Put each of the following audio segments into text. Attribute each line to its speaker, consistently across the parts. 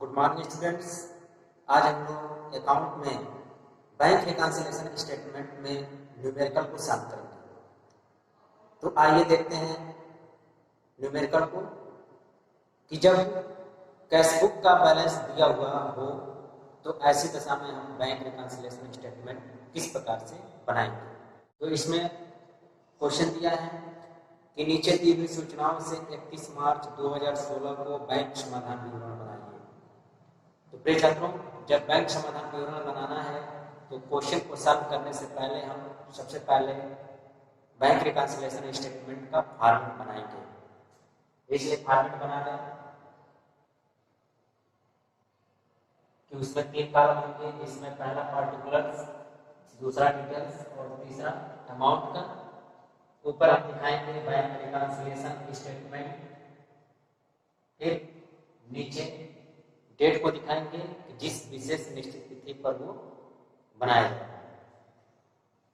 Speaker 1: Good morning students. आज हम लोग अकाउंट में बैंक रिकॉन्सिलिएशन स्टेटमेंट में न्यूमेरिकल को सॉल्व करेंगे। तो आइए देखते हैं न्यूमेरिकल को कि जब कैशबुक का बैलेंस दिया हुआ हो तो ऐसी दशा में हम बैंक रिकॉन्सिलिएशन स्टेटमेंट किस प्रकार से बनाएंगे। तो इसमें क्वेश्चन दिया है कि नीचे दी हुई सूचनाओं से 31 मार्च 2016 को बैंक समाधान विवरण बनाइए। तो प्रिय छात्रों, जब बैंक समाधान विवरण बनाना है तो क्वेश्चन को सॉल्व करने से पहले हम सबसे पहले बैंक रिकॉन्सिलिएशन स्टेटमेंट का फॉर्मेट बनाएंगे। इसलिए फॉर्मेट बना लें कि उसमें 3 कॉलम होंगे। इसमें पहला पार्टिकुलर्स, दूसरा डिटेल्स और तीसरा अमाउंट का। ऊपर हम दिखाएंगे बैंक रिकॉन्सिलिएशन स्टेटमेंट, फिर नीचे डेट को दिखाएंगे कि जिस विशेष निश्चित तिथि पर वो बनाया जाए।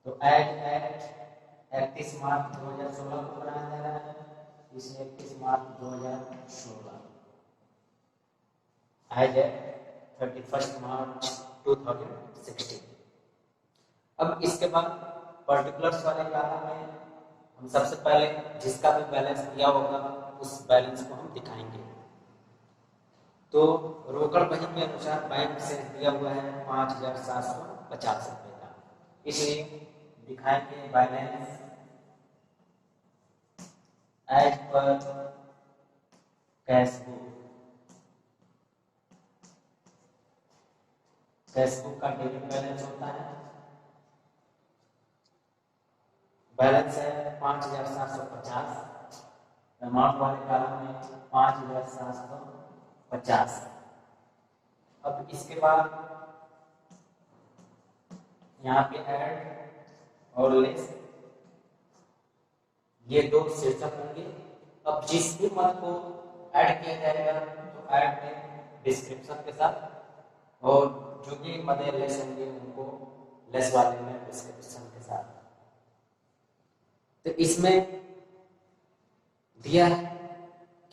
Speaker 1: तो एज एट 31 मार्च 2016 को बनाया जा रहा है, इसमें 31 मार्च 2016 एज एट 31 मार्च 2016। अब इसके बाद पर्टिकुलर्स वाले कॉलम में हम सबसे पहले जिसका भी बैलेंस दिया होगा उस बैलेंस को हम दिखाएंगे। तो रोकड़ बही के अनुसार बैंक से दिया हुआ है 5,750 रुपये का, इसलिए दिखाएंगे balance as per cashbook. Cashbook का डेबिट बैलेंस होता है, बैलेंस है 5,750, अमाउंट वाले कॉलम में 5,750। अब इसके बाद यहाँ पे ऐड और लेस, ये दो शीर्षक होंगे। अब जिस भी मद को ऐड किया जाएगा तो ऐड में डिस्क्रिप्शन के साथ, और जो भी मदे लेस होंगे उनको लेस वाले में डिस्क्रिप्शन के साथ। तो इसमें दिया है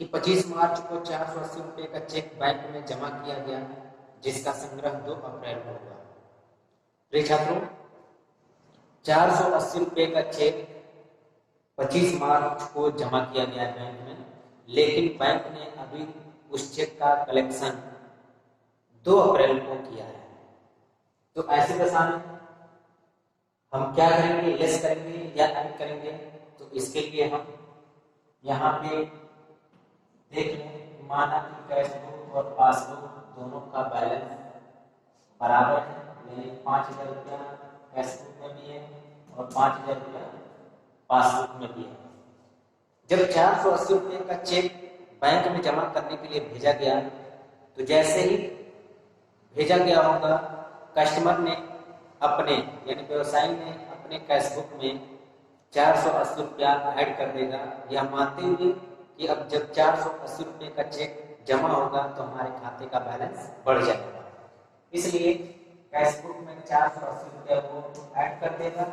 Speaker 1: कि 25 मार्च को 480 रुपये का चेक बैंक में जमा किया गया, जिसका संग्रह 2 अप्रैल को हुआ। प्रिय छात्रों, 480 रुपये का चेक 25 मार्च को जमा किया गया बैंक में, लेकिन बैंक ने अभी उस चेक का कलेक्शन 2 अप्रैल को किया है। तो ऐसी दशा में हम क्या करेंगे, लेस करेंगे या ऐड करेंगे। तो इसके लिए हम यहाँ पे देख लें, माना कि कैशबुक और पासबुक दोनों का बैलेंस बराबर है, यानी 5,000 रुपया कैशबुक में भी है और 5,000 रुपया पासबुक में भी है। जब 480 रुपये का चेक बैंक में जमा करने के लिए भेजा गया, तो जैसे ही भेजा गया होगा, कस्टमर ने अपने यानी व्यवसायी ने अपने कैशबुक में 480 रुपया ऐड कर देगा, यह मानते हुए कि अब जब 480 रुपये का चेक जमा होगा तो हमारे खाते का बैलेंस बढ़ जाएगा। इसलिए कैशबुक में 480 रुपया को ऐड कर देगा,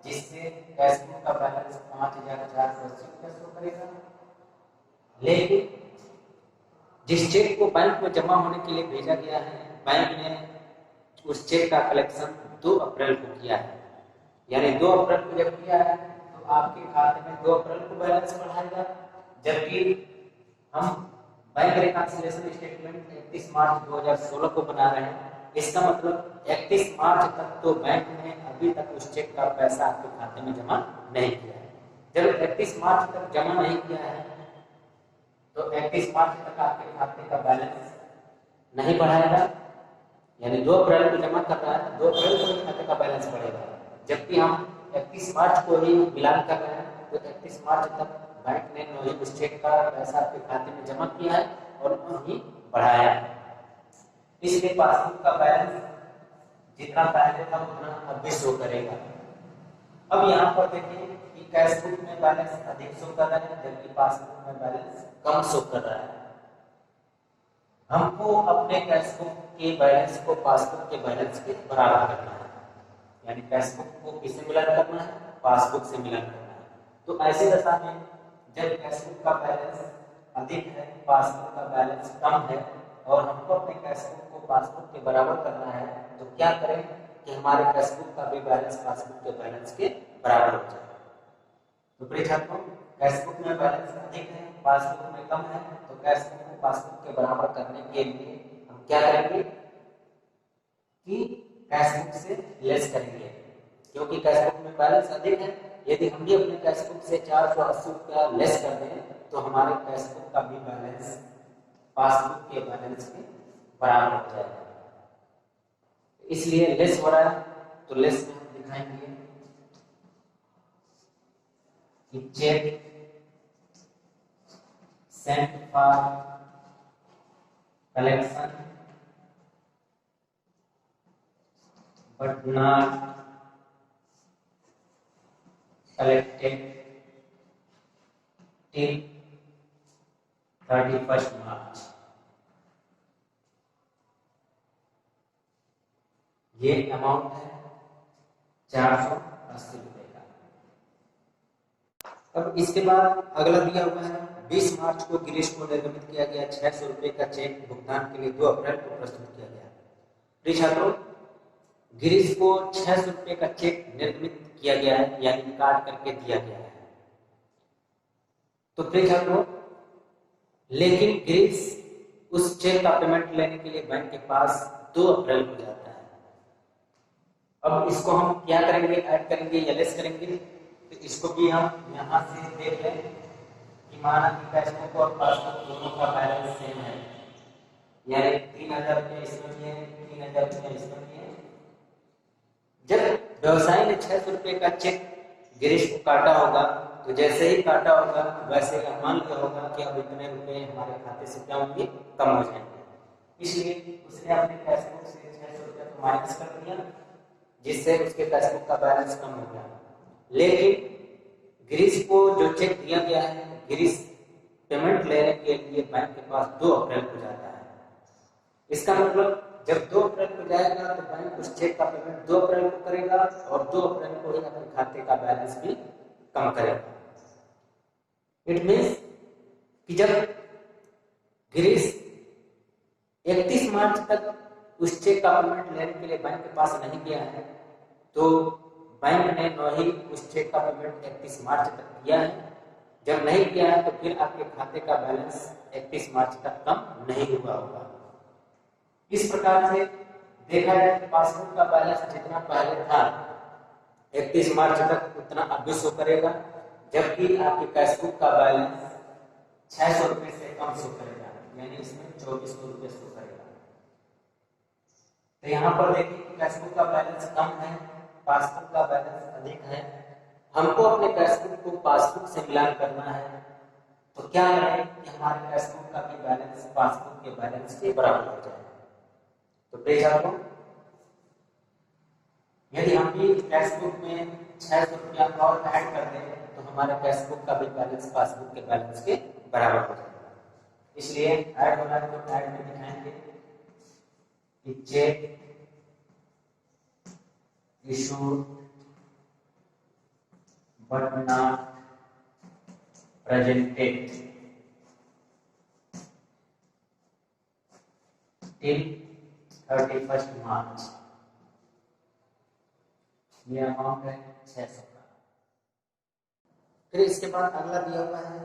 Speaker 1: जिससे कैशबुक का बैलेंस 5,480 रुपये शो करेगा। लेकिन जिस चेक को बैंक में जमा होने के लिए भेजा गया है, बैंक ने उस चेक का कलेक्शन 2 अप्रैल को किया है, यानी 2 अप्रैल को जब किया है तो आपके खाते में 2 अप्रैल को बैलेंस बढ़ाएगा। जबकि हम बैंक रिकॉन्सिलिएशन स्टेटमेंट 31 मार्च 2016 को बना रहे हैं, इसका मतलब 31 मार्च तक तो बैंक ने अभी तक उस चेक का पैसा आपके खाते में जमा नहीं किया है। जब 31 मार्च तक जमा नहीं किया है तो 31 मार्च तक आपके खाते का बैलेंस नहीं बढ़ाएगा, यानी 2 अप्रैल को जमा कर रहा है, 2 अप्रैल को खाते का बैलेंस बढ़ेगा। जबकि हम 31 मार्च को ही मिलान कर रहे हैं, तो 31 मार्च तक बैंक ने नहीं उस चेक का पैसा आपके खाते में जमा किया है और नहीं बढ़ाया है। इसलिए पासबुक का बैलेंस जितना पहले था उतना अब भी शो करेगा। अब यहाँ पर देखिए कि कैशबुक में बैलेंस अधिक शो कर रहा है, जबकि पासबुक में बैलेंस कम शो कर रहा है। हमको अपने कैशबुक के बैलेंस को पासबुक के बैलेंस के बराबर करना है, यानी कैशबुक को किससे मिलान करना है, पासबुक से मिलान करना है। तो ऐसी दशा में जब कैशबुक का बैलेंस अधिक है, पासबुक का बैलेंस कम है, और हमको अपने कैश बुक को पासबुक के बराबर करना है, तो क्या करें कि हमारे कैश बुक का भी बैलेंस पासबुक के बैलेंस के बराबर हो जाए। तो प्रिय छात्रों, कैश बुक में बैलेंस अधिक है, पासबुक में कम है, तो कैश बुक को पासबुक के बराबर करने के लिए हम क्या करेंगे कि कैश बुक से लेस करेंगे, क्योंकि कैश बुक में बैलेंस अधिक है। यदि हम भी अपने कैश बुक से 480 रुपया लेस कर दें तो हमारे कैश बुक का भी बैलेंस पासबुक के बैलेंस के बराबर हो जाएगा। इसलिए लेस हो रहा है, तो लेस में हम दिखाएंगे कि cheque sent for collection but not collected till 31st March। ये अमाउंट है 480 रुपए का। अब इसके बाद अगला दिया हुआ है 20 मार्च को गिरीश को निर्गमित किया गया 600 रुपए का चेक भुगतान के लिए 2 अप्रैल को प्रस्तुत किया गया। प्रिय छात्रों, गिरीश को 600 रुपए का चेक निर्गमित किया गया है, यानी काट करके दिया गया है। तो प्रिय छात्रों, लेकिन गिरीश उस चेक का पेमेंट लेने के लिए बैंक के पास 2 अप्रैल को जाता है। अब इसको हम क्या करेंगे, ऐड करेंगे या लेस करेंगे? तो इसको भी हम यहां से देख लें कि माना कि कैश बुक और पासबुक दोनों का बैलेंस सेम है, यानी 3000 रुपये इसमें भी है, 3000 रुपये इसमें भी है। जब व्यवसायी ने 600 रुपये का चेक गिरीश को काटा होगा, तो जैसे ही काटा होगा वैसे ही मान लिया होगा कि अब इतने रुपए हमारे खाते से क्या होंगे, कम हो जाएंगे। इसलिए उसने अपने कैश बुक से 600 रुपये को माइनस कर दिया, जिससे उसके कैश बुक का बैलेंस कम हो गया। लेकिन गिरीश को जो चेक दिया गया है, गिरीश पेमेंट लेने के लिए बैंक के पास 2 अप्रैल को जाता है। इसका मतलब जब 2 अप्रैल को जाएगा तो बैंक उस चेक का पेमेंट 2 अप्रैल को करेगा और 2 अप्रैल को ही अपने खाते का बैलेंस भी कम करेगा। इट मीन्स कि जब गिरीश 31 मार्च तक उस चेक का पेमेंट लेने के लिए बैंक के पास नहीं गया है, तो बैंक ने न ही उस चेक का पेमेंट 31 मार्च तक किया है। जब नहीं किया है तो फिर आपके खाते का बैलेंस 31 मार्च तक कम नहीं हुआ होगा। इस प्रकार से देखा जाए तो पासबुक का बैलेंस जितना पहले था 31 मार्च तक, उतना अब भी शो करेगा, जबकि आपके कैश बुक का बैलेंस 600 रुपये से कम शो करेगा, यानी इसमें 2400 रुपये शो करेगा। तो यहाँ पर देखिए कि कैश बुक का बैलेंस कम है, पासबुक का बैलेंस अधिक है। हमको अपने कैश बुक को पासबुक से मिलान करना है, तो क्या करें कि हमारे कैश बुक का भी बैलेंस पासबुक के बैलेंस के बराबर हो जाए। तो प्रिय छात्रों, यदि हम भी कैश बुक में 600 रुपया और ऐड कर दें तो हमारे कैश बुक का भी बैलेंस पासबुक के बैलेंस के बराबर हो जाएगा। इसलिए ऐड होना है तो ऐड में दिखाएंगे कि cheque issued but not presented till 31st March. ये अमाउंट है 600 का। फिर इसके बाद अगला दिया हुआ है,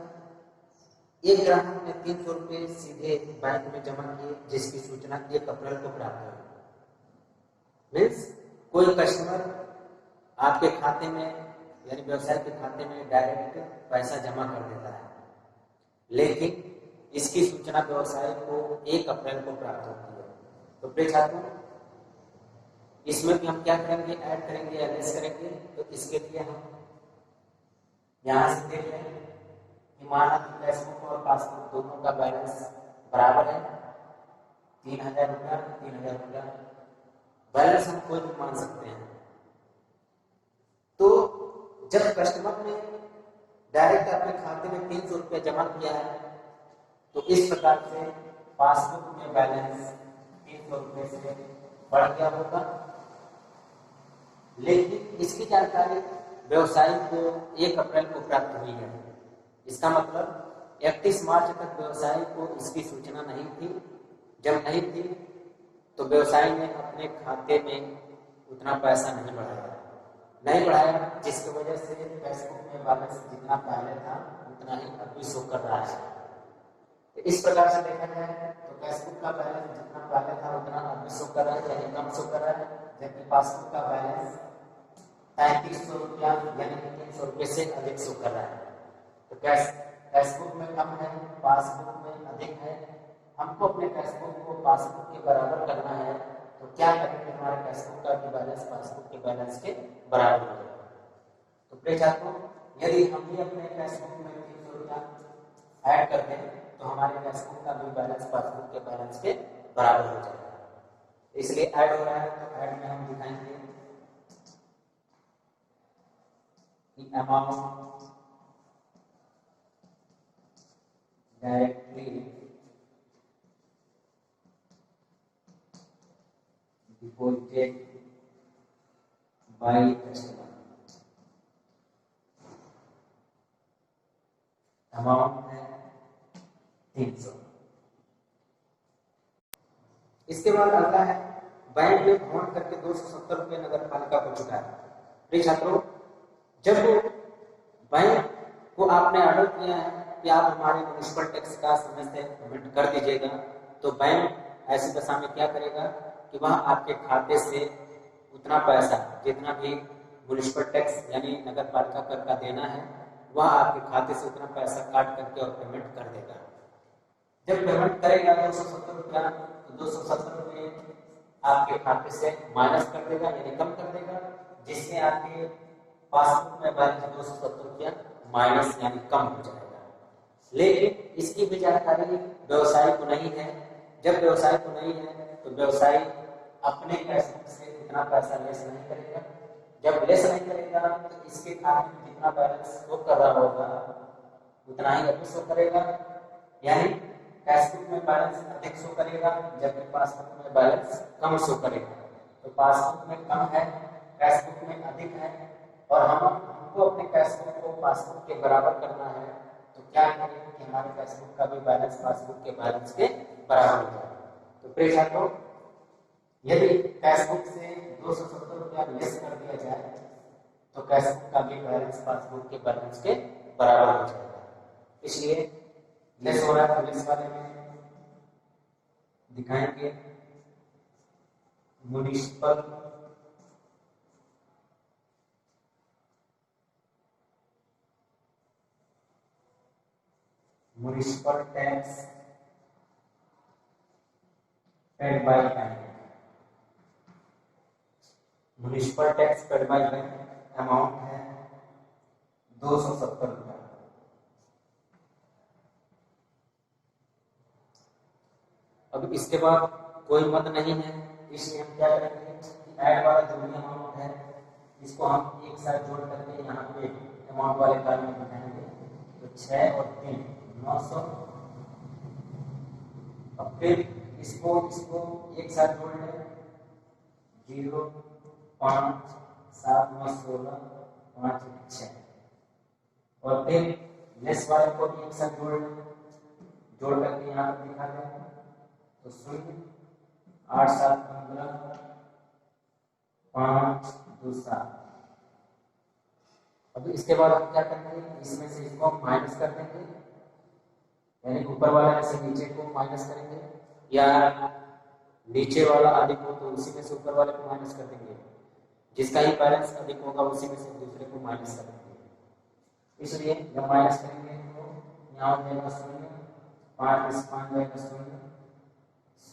Speaker 1: एक ग्राहक ने 300 रुपये सीधे बैंक में जमा किए, जिसकी सूचना 1 अप्रैल को प्राप्त हुई। मीन्स कोई कस्टमर आपके खाते में यानी व्यवसाय के खाते में डायरेक्ट पैसा जमा कर देता है, लेकिन इसकी सूचना व्यवसाय को 1 अप्रैल को प्राप्त होती है। तो प्रिय छात्रों, इसमें भी हम क्या करेंगे, ऐड करेंगे या लेस करेंगे? तो इसके लिए हम यहाँ से देख लें कि माना कि कैश बुक और पासबुक दोनों का बैलेंस बराबर है, 3000 रुपया 3000 रुपया, बैलेंस हम कोई भी मान सकते हैं। तो जब कस्टमर ने डायरेक्ट अपने खाते में 300 रुपया जमा किया है, तो इस प्रकार से पासबुक में बैलेंस 300 रुपये से बढ़ गया होगा, लेकिन इसकी जानकारी व्यवसायी को 1 अप्रैल को प्राप्त हुई है। इसका मतलब 31 मार्च तक व्यवसायी को इसकी सूचना नहीं थी, जब नहीं थी तो व्यवसायी ने अपने खाते में उतना पैसा नहीं बढ़ाया, जिसकी वजह से फेसबुक में बैलेंस जितना पहले था उतना ही अभी शो कर रहा है। तो इस प्रकार से देखा जाए तो फेसबुक का बैलेंस जितना पहले था उतना अभी शो कर रहा है, यानी कम शो कर रहा है, जबकि पासबुक का बैलेंस 3300 रुपया यानी 300 रुपये से अधिक शो कर रहा है। तो फेसबुक में कम है, पासबुक में अधिक है। हमको अपने फेसबुक को पासबुक के बराबर करना है, तो क्या करेंगे, हमारे फेसबुक का भी बैलेंस पासबुक के बैलेंस के बराबर हो जाएगा। तो प्रिय छात्रों, यदि हम भी अपने फेसबुक में 300 रुपया ऐड कर दें तो हमारे फेसबुक का भी बैलेंस पासबुक के बैलेंस के बराबर हो जाएगा। इसलिए ऐड हो रहा है, तो ऐड में हम दिखाएंगे कि amount directly deposited by customer, amount है 300। इसके बाद अगला है बैंक में भ्रमण करके 270 रुपये नगर पालिका को चुकाया। प्रिय छात्रों, जब बैंक को आपने ऑर्डर किया है कि आप हमारे म्युनिसिपल टैक्स का समय से पेमेंट कर दीजिएगा, तो बैंक ऐसी दशा में क्या करेगा कि वह आपके खाते से उतना पैसा जितना भी म्युनिसिपल टैक्स यानी नगर पालिका कर का देना है वह आपके खाते से उतना पैसा काट करके और पेमेंट कर देगा। जब पेमेंट करेगा 270 रुपया, तो 270 रुपये आपके खाते से माइनस कर देगा यानी कम कर देगा, जिससे आपके पासबुक में बैलेंस 270 रुपया माइनस यानी कम हो जाएगा। लेकिन इसकी भी जानकारी व्यवसायी को नहीं है। जब व्यवसायी को नहीं है तो व्यवसायी अपने फेसबुक से इतना पैसा लेस नहीं करेगा। जब लेस नहीं करेगा तो इसके खाते में जितना बैलेंस शो कर रहा होगा उतना ही अभी शो करेगा, यानी फेसबुक में बैलेंस अधिक शो करेगा जबकि पासबुक में बैलेंस कम शो करेगा। तो पासबुक में कम है, फेसबुक में अधिक है, और हमको अपने फेसबुक को पासबुक के बराबर करना है, तो क्या करें कि हमारे फेसबुक का भी बैलेंस पासबुक के बैलेंस के बराबर हो जाए। तो प्रिय छात्रों, यदि फेसबुक से 270 रुपया लेस कर दिया जाए तो फेसबुक का भी बैलेंस पासबुक के बैलेंस के बराबर हो जाएगा। इसलिए लेस हो रहा है, लेस वाले में दिखाएंगे municipal tax paid by bank. Municipal tax paid by bank amount है 270 रुपया। अब इसके बाद कोई मत नहीं है, इसलिए हम क्या करेंगे, ऐड वाला जो भी अमाउंट है इसको हम एक साथ जोड़ करके यहाँ पे अमाउंट वाले कॉलम में दिखाएंगे। तो 6 और 3 900, और फिर इसको एक साथ जोड़ लें 0 5 7 9 16 5 6, और फिर लेस वाले को भी एक साथ जोड़ करके यहाँ पर दिखा दें तो 0 8 7 15 5 2 7। अब इसके बाद हम क्या करेंगे, इसमें से इसको हम माइनस कर देंगे, यानी ऊपर वाला से नीचे को माइनस करेंगे, या नीचे वाला अधिक हो तो उसी में से ऊपर वाले को माइनस कर देंगे, जिसका ही बैलेंस अधिक होगा उसी में से दूसरे को माइनस कर देंगे। इसलिए जब माइनस करेंगे तो यहाँ हो जाएगा 0, 5 में से 5 जाएगा 0,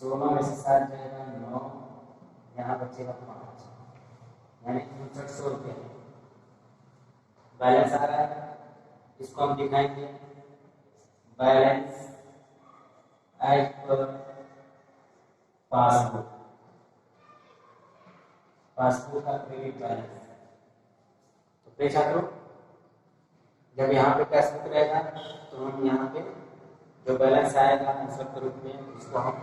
Speaker 1: 16 में से 7 जाएगा 9, यहाँ बचेगा 5, यानी 6900 रुपये बैलेंस आ रहा है। इसको हम दिखाएंगे बैलेंस एज पर पासबुक का क्रेडिट बैलेंस। तो प्रिय छात्रों, जब यहाँ पे पासबुक रहेगा तो हम यहाँ पे जो बैलेंस आएगा आंसर के रूप में उसको हम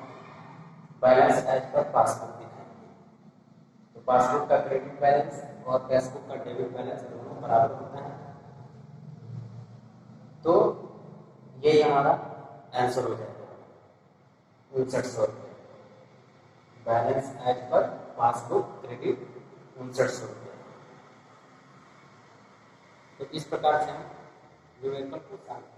Speaker 1: बैलेंस एज पर पासबुक दिखाएंगे। तो पासबुक का क्रेडिट बैलेंस और पासबुक का डेबिट बैलेंस दोनों बराबर होता है, तो ये हमारा आंसर हो जाएगा 6900 रुपये। Balance as per passbook credit 5900 रुपये। तो इस प्रकार से हम न्यूमेरिकल को सॉल्व